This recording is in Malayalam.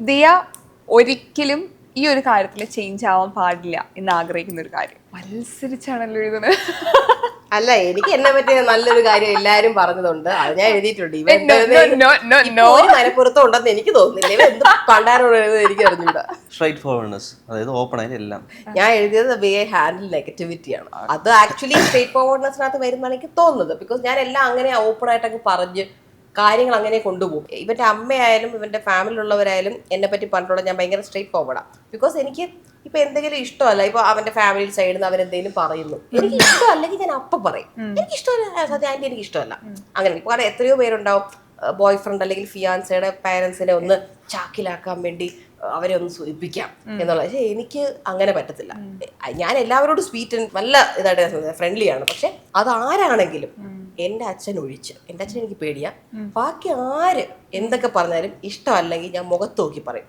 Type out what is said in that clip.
ദിയ ഒരിക്കലും ഈ ഒരു കാര്യത്തിൽ ചേഞ്ച് ആവാൻ പാടില്ല എന്ന് ആഗ്രഹിക്കുന്ന ഒരു കാര്യം. മത്സരിച്ചാണല്ലോ എഴുതുന്നത്. അല്ല, എനിക്ക് എന്നെ പറ്റിയ നല്ലൊരു കാര്യം എല്ലാരും പറഞ്ഞതുണ്ട്, അത് ഞാൻ എഴുതിയിട്ടുണ്ട്. ഒരു മനപ്പുറത്തും ഉണ്ടെന്ന് എനിക്ക് തോന്നുന്നില്ല. ഇവ എന്ത് പണ്ടാരോട് എഴുതുന്നത് എനിക്ക് അറിഞ്ഞൂടാ. സ്ട്രൈറ്റ് ഫോർവേഡ്നെസ്, അതായത് ഓപ്പൺ ആയിട്ട് എല്ലാം. ഞാൻ എഴുതിയത് വേ ഹാൻഡിൽ നെഗറ്റിവിറ്റിയാണ്. അത് ആക്ച്വലി സ്ട്രേറ്റ് ഫോർവേഡ്നെസ്സിനകത്ത് വരുന്നതാണ് എനിക്ക് തോന്നുന്നത്. ബിക്കോസ് ഞാൻ എല്ലാം അങ്ങനെ ഓപ്പൺ ആയിട്ടൊക്കെ പറഞ്ഞ് കാര്യങ്ങൾ അങ്ങനെ കൊണ്ടുപോകും. ഇവന്റെ അമ്മയായാലും ഇവന്റെ ഫാമിലിയിലുള്ളവരായാലും എന്നെ പറ്റി പറഞ്ഞിട്ടുള്ള ഞാൻ ഭയങ്കര സ്ട്രേറ്റ് ഫോർവേഡാണ്. ബിക്കോസ് എനിക്ക് ഇപ്പൊ എന്തെങ്കിലും ഇഷ്ടമല്ല, ഇപ്പൊ അവന്റെ ഫാമിലി സൈഡിൽ നിന്ന് അവരെന്തെങ്കിലും പറയുന്നു, എനിക്ക് ഇഷ്ടമല്ലെങ്കിൽ ഞാൻ അപ്പം പറയും എനിക്ക് ഇഷ്ടമല്ല, സത്യം ആന്റി എനിക്ക് ഇഷ്ടമല്ല. അങ്ങനെ ഇപ്പൊ കാരണം എത്രയോ പേരുണ്ടാവും ബോയ് ഫ്രണ്ട് അല്ലെങ്കിൽ ഫിയാൻസയുടെ പാരന്റ്സിനെ ഒന്ന് ചാക്കിലാക്കാൻ വേണ്ടി അവരെ ഒന്ന് സൂചിപ്പിക്കാം എന്നുള്ളത്. പക്ഷെ എനിക്ക് അങ്ങനെ പറ്റത്തില്ല. ഞാൻ എല്ലാവരോടും സ്വീറ്റ് നല്ല ഇതായിട്ട് ഫ്രണ്ട്ലിയാണ്. പക്ഷെ അതാരാണെങ്കിലും എൻ്റെ അച്ഛൻ ഒഴിച്ച്, എൻ്റെ അച്ഛൻ എനിക്ക് പേടിയാ, ബാക്കി ആര് എന്തൊക്കെ പറഞ്ഞാലും ഇഷ്ടമല്ലെങ്കിൽ ഞാൻ മുഖത്ത് നോക്കി പറയും.